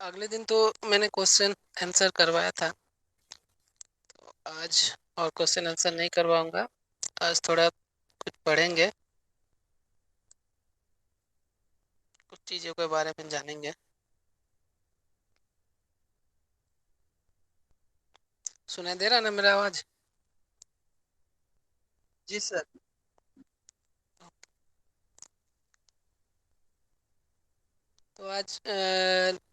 अगले दिन तो मैंने क्वेश्चन आंसर करवाया था। तो आज और क्वेश्चन आंसर नहीं करवाऊंगा। आज थोड़ा कुछ पढ़ेंगे, कुछ चीज़ों के बारे में जानेंगे। सुनाई दे रहा ना मेरा आवाज? जी सर। तो आज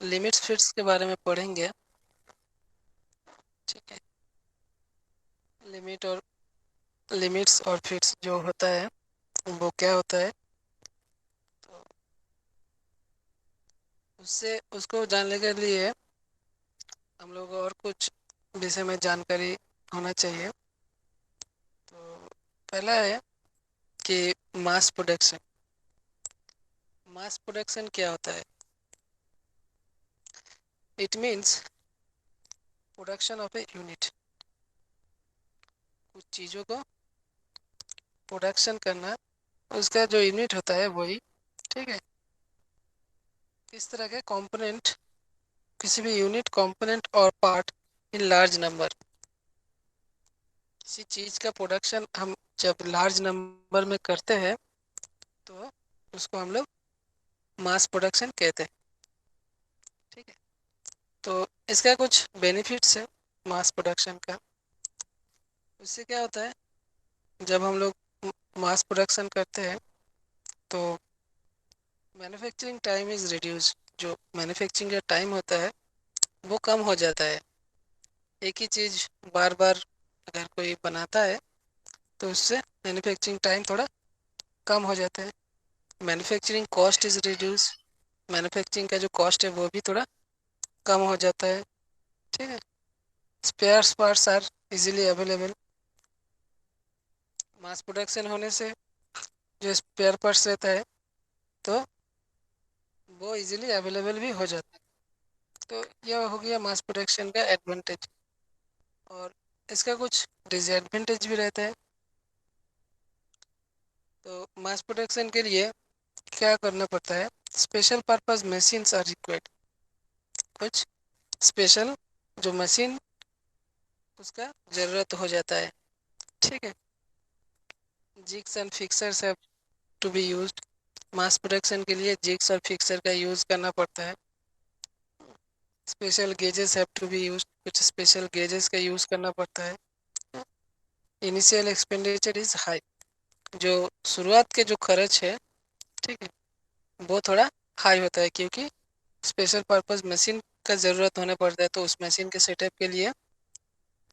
लिमिट्स फिट्स के बारे में पढ़ेंगे। ठीक है। लिमिट और लिमिट्स और फिट्स जो होता है वो क्या होता है, तो उससे उसको जानने के लिए हम लोग और कुछ विषय में जानकारी होना चाहिए। तो पहला है कि मास प्रोडक्शन। मास प्रोडक्शन क्या होता है? It means production of a unit. कुछ चीज़ों को प्रोडक्शन करना, उसका जो यूनिट होता है वही। ठीक है। इस तरह के कंपोनेंट, किसी भी यूनिट, कंपोनेंट और पार्ट इन लार्ज नंबर। किसी चीज़ का प्रोडक्शन हम जब लार्ज नंबर में करते हैं तो उसको हम लोग मास प्रोडक्शन कहते हैं। ठीक है। तो इसका कुछ बेनिफिट्स है मास प्रोडक्शन का। उससे क्या होता है, जब हम लोग मास प्रोडक्शन करते हैं तो मैन्युफैक्चरिंग टाइम इज़ रिड्यूस। जो मैन्युफैक्चरिंग का टाइम होता है वो कम हो जाता है। एक ही चीज़ बार बार अगर कोई बनाता है तो उससे मैन्युफैक्चरिंग टाइम थोड़ा कम हो जाता है। Manufacturing cost is reduce. Manufacturing का जो कॉस्ट है वो भी थोड़ा कम हो जाता है। ठीक है। Spares parts are easily available. Mass production होने से जो स्पेयर पार्ट्स रहता है तो वो इजीली अवेलेबल भी हो जाता है। तो यह हो गया मास प्रोडक्शन का एडवांटेज। और इसका कुछ डिसएडवांटेज भी रहता है। तो मास प्रोडक्शन के लिए क्या करना पड़ता है? Special purpose machines are required. कुछ स्पेशल जो मशीन, उसका ज़रूरत हो जाता है। ठीक है। Jigs and fixtures have to be used. Mass production के लिए जिग्स और फिक्सर का यूज़ करना पड़ता है। Special gauges have to be used. कुछ स्पेशल गेजेस का यूज़ करना पड़ता है। Initial expenditure is high. जो शुरुआत के जो खर्च है, ठीक है, वो थोड़ा हाई होता है क्योंकि स्पेशल पर्पस मशीन का ज़रूरत होने पड़ता है। तो उस मशीन के सेटअप के लिए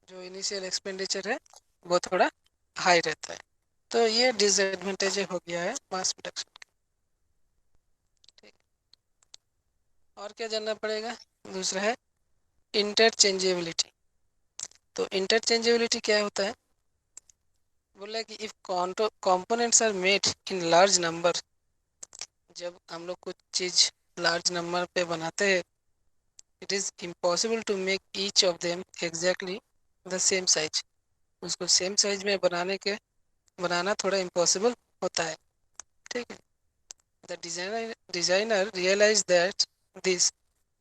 जो इनिशियल एक्सपेंडिचर है वो थोड़ा हाई रहता है। तो ये डिसएडवांटेज हो गया है मास प्रोडक्शन। ठीक। और क्या जानना पड़ेगा? दूसरा है इंटरचेंजेबिलिटी। तो इंटरचेंजेबिलिटी क्या होता है? बोला कि if components are made in large number. जब हम लोग कुछ चीज़ लार्ज नंबर पे बनाते हैं, it is impossible to make each of them exactly the same size. उसको सेम साइज में बनाना थोड़ा इम्पॉसिबल होता है। ठीक है। The designer realise that this.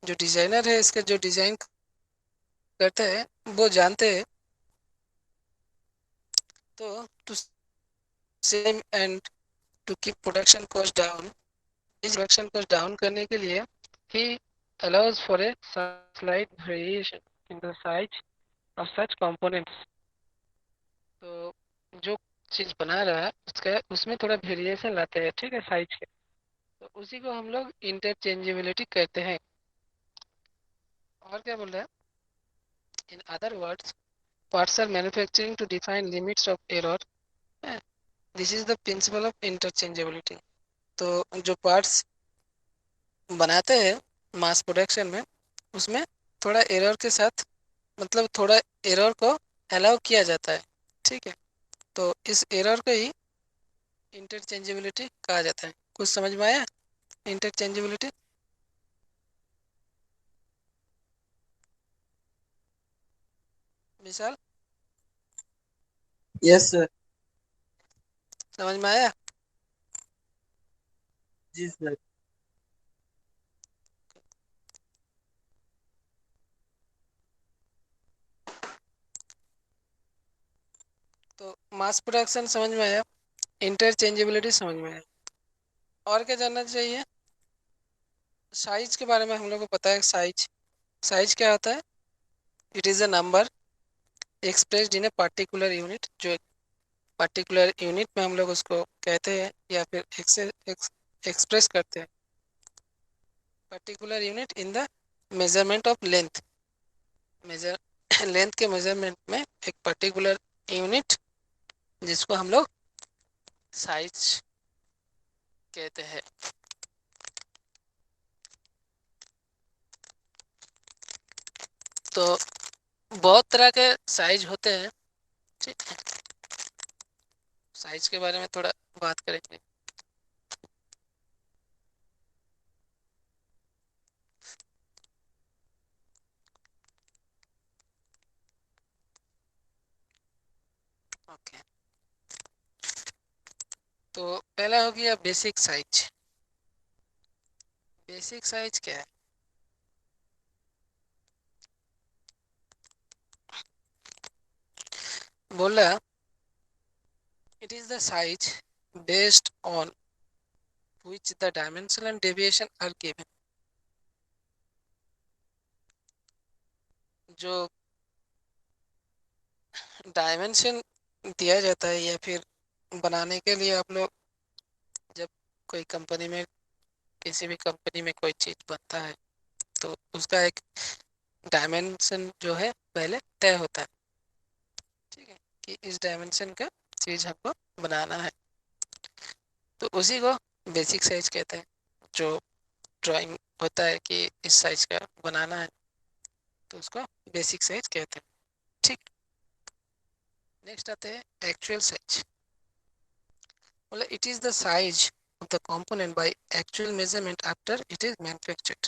जो डिजाइनर है इसका जो डिजाइन करते हैं वो जानते हैं। तो to same and to keep production cost down, इस प्रोडक्शन कॉस्ट डाउन करने के लिए ही allows for a slight variation in the size of such components। तो जो चीज़ बना रहा है उसका उसमें थोड़ा वेरिएशन लाते हैं, ठीक है, साइज के। तो उसी को हम लोग इंटरचेंजेबिलिटी कहते हैं। और क्या बोल रहा है? In other words, parts are manufacturing to define limits of error। This is the principle of interchangeability. तो जो पार्ट्स बनाते हैं मास प्रोडक्शन में, उसमें थोड़ा एरर के साथ, मतलब थोड़ा एरर को अलाउ किया जाता है। ठीक है। तो इस एरर को ही इंटरचेंजेबिलिटी कहा जाता है। कुछ समझ में आया इंटरचेंजेबिलिटी? विशाल, यस सर। समझ में आया? जी सर। तो मास प्रोडक्शन समझ में आया, इंटरचेंजेबिलिटी समझ में आया, और क्या जानना चाहिए? साइज के बारे में हम लोग को पता है। साइज, साइज क्या होता है? It is a number expressed in a particular unit. जो पर्टिकुलर यूनिट में हम लोग उसको कहते हैं या फिर एक्सप्रेस करते हैं। Particular unit in the measurement of length, major length के मेजरमेंट में एक पर्टिकुलर यूनिट जिसको हम लोग साइज कहते हैं। तो बहुत तरह के साइज होते हैं, ठीक है। साइज के बारे में थोड़ा बात करेंगे। ओके, तो पहला हो गया बेसिक साइज। बेसिक साइज क्या है? बोला it is the size based on which the dimension and deviation are given। जो डायमेंशन दिया जाता है या फिर बनाने के लिए आप लोग जब कोई कंपनी में, किसी भी कंपनी में कोई चीज़ बनता है तो उसका एक डायमेंशन जो है पहले तय होता है, ठीक है, कि इस डायमेंशन का चीज़ हमको बनाना है, तो उसी को बेसिक साइज कहते हैं। जो ड्राइंग होता है कि इस साइज का बनाना है तो उसको बेसिक साइज कहते हैं, ठीक। नेक्स्ट आते हैं एक्चुअल साइज। मतलब it is the size of the component by actual measurement after it is manufactured.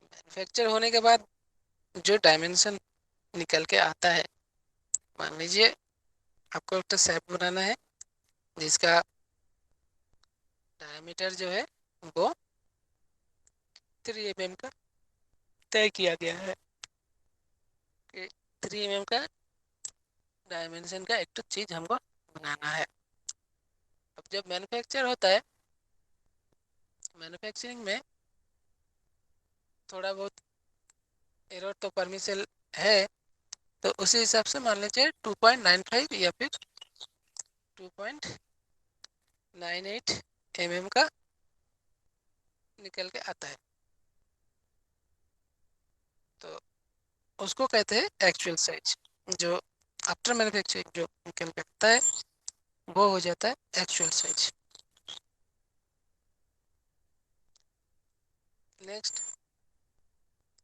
Manufacture होने के बाद जो डायमेंशन निकल के आता है, मान लीजिए आपको एक शेप बनाना है जिसका डायमीटर जो है वो 3 mm का तय किया गया है कि 3 mm का डायमेंशन का एक तो चीज हमको बनाना है। अब जब मैन्युफैक्चर होता है, मैन्युफैक्चरिंग में थोड़ा बहुत एरर तो परमिशन है, तो उसी हिसाब से मान लीजिए 2.95 या फिर 2.98 mm का निकल के आता है, तो उसको कहते हैं एक्चुअल साइज। जो आफ्टर मैन्युफैक्चरिंग जो निकल के आता है वो हो जाता है एक्चुअल साइज। नेक्स्ट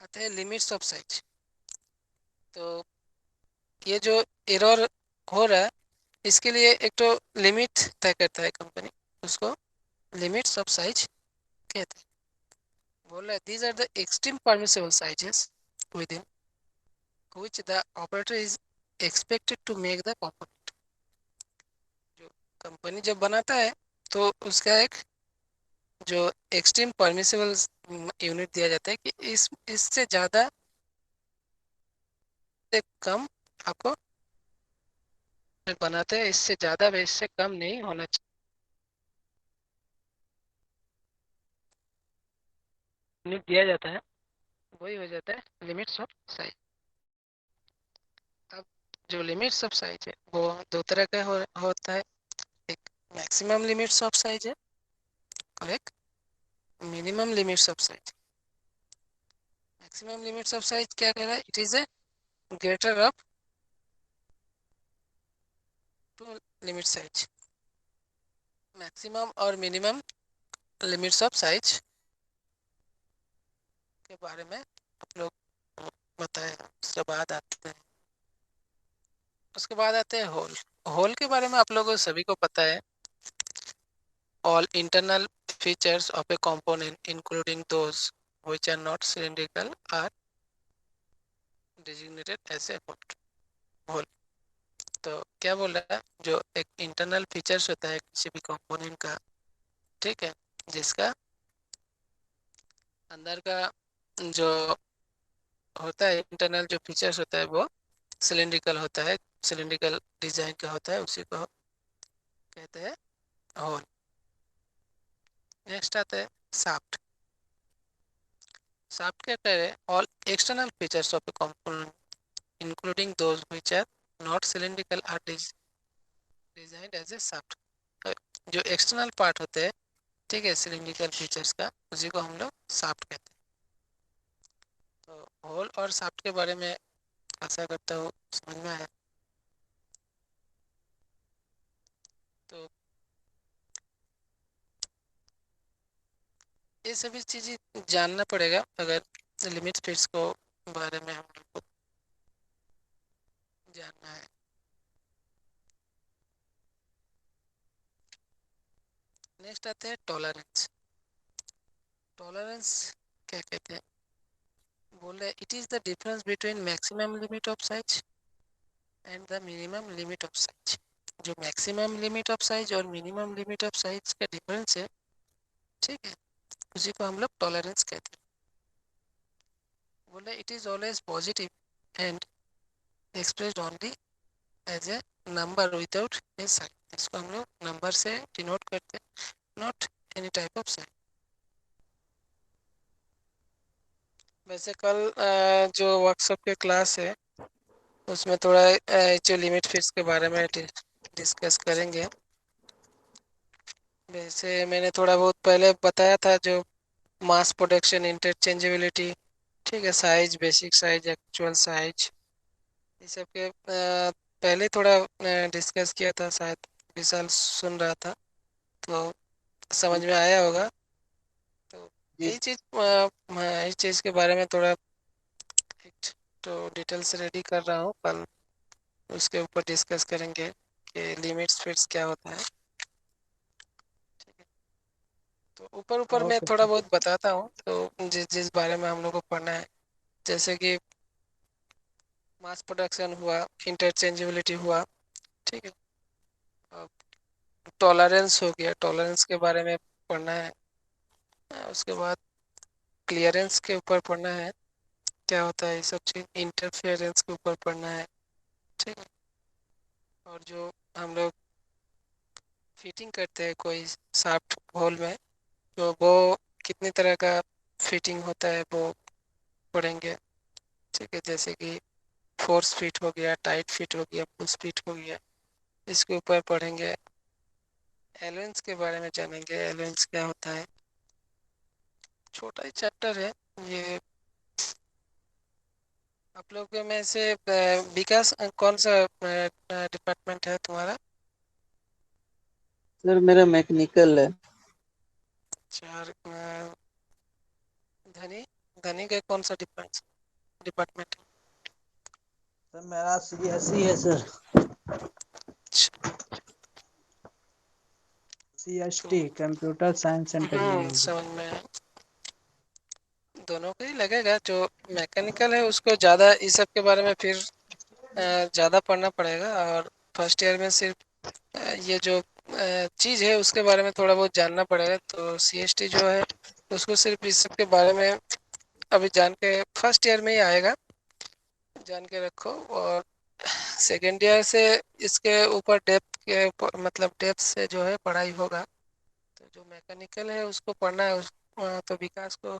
आते हैं लिमिट्स ऑफ साइज। तो ये जो एरर हो रहा है इसके लिए एक तो लिमिट तय करता है कंपनी, उसको लिमिट्स ऑफ साइज कहते हैं। बोल रहा है these are the extreme permissible sizes within which the operator is expected to make the component। जो कंपनी जब बनाता है तो उसका एक जो एक्सट्रीम परमिसिबल यूनिट दिया जाता है कि इससे ज़्यादा से कम आपको बनाते हैं, इससे ज़्यादा व इससे कम नहीं होना चाहिए, यूनिट दिया जाता है, वही हो जाता है लिमिट्स ऑफ साइज। अब जो लिमिट्स ऑफ साइज है वो दो तरह का होता है। एक मैक्सिमम लिमिट्स ऑफ साइज है और एक minimum limits of size. Maximum limits of size क्या कह रहा है? It is a greater of two limit size. Maximum और मिनिमम लिमिट्स ऑफ साइज के बारे में आप लोग बताए। उसके बाद आते हैं होल। होल के बारे में आप लोगों सभी को पता है। All internal features of A component including those which are not cylindrical are designated as a hole. तो क्या बोल रहा है? जो एक इंटरनल फीचर्स होता है किसी भी कंपोनेंट का, ठीक है, जिसका अंदर का जो होता है इंटरनल जो फीचर्स होता है वो सिलेंड्रिकल होता है, सिलिंड्रिकल डिजाइन का होता है उसी को कहते हैं होल। नेक्स्ट आता है शाफ्ट। शाफ्ट कहता है all external features of a component including those which are not cylindrical are designed as a shaft. जो एक्सटर्नल पार्ट होते हैं, ठीक है, सिलिंड्रिकल फीचर्स का, उसी को हम लोग शाफ्ट कहते हैं। तो होल और शाफ्ट के बारे में आशा करता हूँ समझ में आया। तो ये सभी चीज़ें जानना पड़ेगा अगर लिमिट फिट्स को बारे में हम लोग को जानना है। नेक्स्ट आते हैं टॉलरेंस। टॉलरेंस क्या कहते हैं, बोल रहे it is the difference between maximum limit of size and the minimum limit of size. जो मैक्सिमम लिमिट ऑफ साइज और मिनिमम लिमिट ऑफ साइज का डिफरेंस है, ठीक है, उसी को हम लोग टॉलरेंस कहते हैं। बोले it is always positive and expressed only as a number without a sign. इसको हम लोग नंबर से डिनोट करते हैं, not any type of sign. वैसे कल जो वर्कशॉप के क्लास है उसमें थोड़ा जो लिमिट फिट्स के बारे में डिस्कस करेंगे। वैसे मैंने थोड़ा बहुत पहले बताया था जो मास प्रोडक्शन, इंटरचेंजेबिलिटी, ठीक है, size, basic size, actual size, ये सब के पहले थोड़ा डिस्कस किया था, शायद विशाल सुन रहा था तो समझ में आया होगा। तो जी। यही चीज़ यही चीज़ के बारे में थोड़ा एक तो डिटेल्स रेडी कर रहा हूँ, कल उसके ऊपर डिस्कस करेंगे कि लिमिट्स फिट्स क्या होता है। ठीक है, तो ऊपर ऊपर मैं ओके थोड़ा सर। बहुत बताता हूँ तो जिस जिस बारे में हम लोग को पढ़ना है, जैसे कि मास प्रोडक्शन हुआ, इंटरचेंजेबिलिटी हुआ, ठीक है, टॉलरेंस हो गया, टॉलरेंस के बारे में पढ़ना है। उसके बाद क्लियरेंस के ऊपर पढ़ना है, क्या होता है ये सब चीज़, इंटरफेरेंस के ऊपर पढ़ना है, ठीक है। और जो हम लोग फिटिंग करते हैं कोई शाफ्ट होल में, तो वो कितनी तरह का फिटिंग होता है वो पढ़ेंगे, ठीक है। जैसे कि फोर्स फिट हो गया, टाइट फिट हो गया, पुश फिट हो गया, इसके ऊपर पढ़ेंगे। एलेंस के बारे में जानेंगे, एलेंस क्या होता है, छोटा ही चैप्टर है ये। आप लोग में से विकास कौन सा डिपार्टमेंट है तुम्हारा? सर मेरा मैकेनिकल है। चार धनी, धनी का कौन सा डिपार्टमेंट है? सर मेरा सीएससी है सर। अच्छा, तो CST, computer science and technology. समझ में आया। दोनों को ही लगेगा, जो मैकेनिकल है उसको ज़्यादा इस सब के बारे में फिर ज़्यादा पढ़ना पड़ेगा, और फर्स्ट ईयर में सिर्फ ये जो चीज़ है उसके बारे में थोड़ा बहुत जानना पड़ेगा। तो सीएसटी जो है उसको सिर्फ इस सब के बारे में अभी जान के फर्स्ट ईयर में ही आएगा, जान के रखो। और सेकेंड ईयर से इसके ऊपर डेप्थ के मतलब डेप्थ से जो है पढ़ाई होगा। तो जो मैकेनिकल है उसको पढ़ना है तो विकास को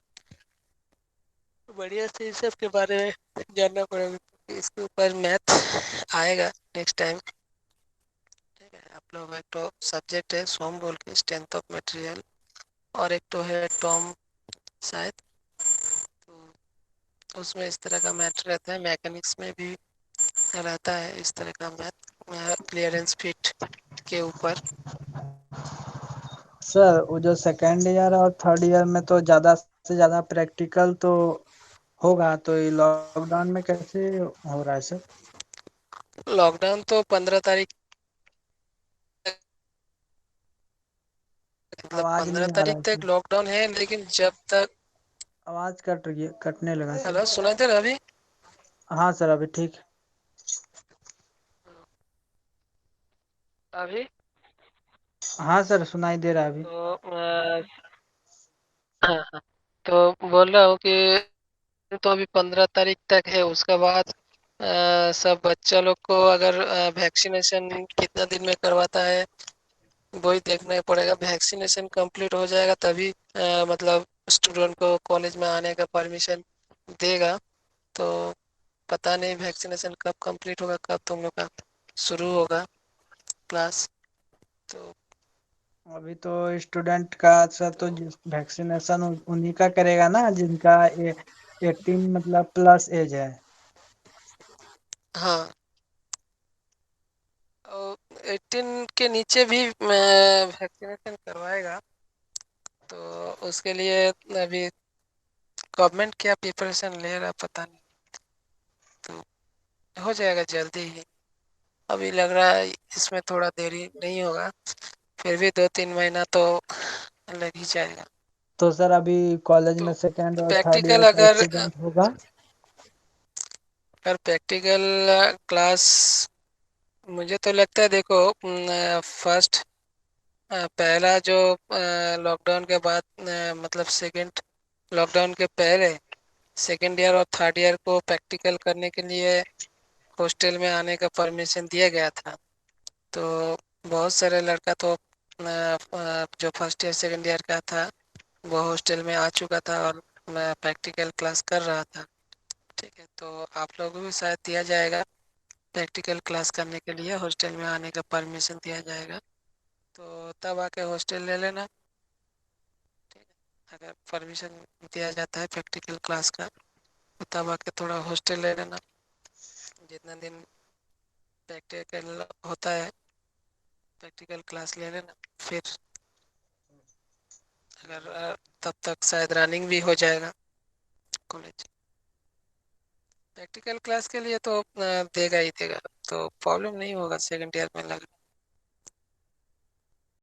बढ़िया से इस सब के बारे में जानना पड़ेगा, क्योंकि इसके ऊपर मैथ आएगा नेक्स्ट टाइम, ठीक है। आप लोग एक तो सब्जेक्ट है सोम बोल के, स्ट्रेंथ ऑफ मटेरियल, और एक तो है टॉम शायद, तो उसमें इस तरह का मैथ रहता है। मैकेनिक्स में भी रहता है इस तरह का मैथ, क्लियरेंस फिट के ऊपर। सर वो जो सेकेंड ईयर और थर्ड ईयर में तो ज्यादा से ज्यादा प्रैक्टिकल तो होगा, तो ये लॉकडाउन में कैसे हो रहा है सर? लॉकडाउन तो 15 तारीख, मतलब आवाज पंद्रह नहीं आ रहा तारीख है तक सर। लॉकडाउन है, लेकिन जब तक। आवाज कट रही है, कटने लगा सर। हेलो, सुना दे रहा अभी? हाँ सर अभी ठीक है। अभी हाँ सर सुनाई दे रहा है अभी। तो हाँ हाँ, तो बोल रहा हूँ कि तो अभी 15 तारीख तक है, उसके बाद सब बच्चा लोग को अगर वैक्सीनेशन कितना दिन में करवाता है वही देखना पड़ेगा। वैक्सीनेशन कंप्लीट हो जाएगा तभी मतलब स्टूडेंट को कॉलेज में आने का परमिशन देगा। तो पता नहीं वैक्सीनेशन कब कंप्लीट होगा, कब तुम लोग का शुरू होगा क्लास। तो अभी तो स्टूडेंट का सब तो वैक्सीनेशन उन्हीं का करेगा ना जिनका 18 मतलब प्लस एज है। हाँ, 18 के नीचे भी वैक्सीनेशन करवाएगा। तो उसके लिए अभी गवर्नमेंट क्या प्रिपरेशन ले रहा पता नहीं। तो हो जाएगा जल्दी ही। अभी लग रहा है इसमें थोड़ा देरी नहीं होगा, फिर भी 2-3 महीना तो लग ही जाएगा। तो सर अभी कॉलेज तो में सेकेंड और थर्ड ईयर प्रैक्टिकल का अगर स्टूडेंट होगा। अगर प्रैक्टिकल क्लास, मुझे तो लगता है देखो फर्स्ट पहला जो लॉकडाउन के बाद मतलब सेकंड लॉकडाउन के पहले सेकंड ईयर और थर्ड ईयर को प्रैक्टिकल करने के लिए हॉस्टल में आने का परमिशन दिया गया था। तो बहुत सारे लड़का तो जो फर्स्ट ईयर सेकंड ईयर का था वो हॉस्टल में आ चुका था और मैं प्रैक्टिकल क्लास कर रहा था। ठीक है, तो आप लोगों को भी शायद दिया जाएगा प्रैक्टिकल क्लास करने के लिए हॉस्टल में आने का परमिशन दिया जाएगा। तो तब आके हॉस्टल ले लेना। ठीक है, अगर परमिशन दिया जाता है प्रैक्टिकल क्लास का तो तब आके थोड़ा हॉस्टल ले लेना। जितना दिन प्रैक्टिकल होता है प्रैक्टिकल क्लास ले लेना। फिर अगर तब तक शायद रनिंग भी हो जाएगा कॉलेज। प्रैक्टिकल क्लास के लिए तो देगा ही देगा, तो प्रॉब्लम नहीं होगा सेकंड ईयर में लगा।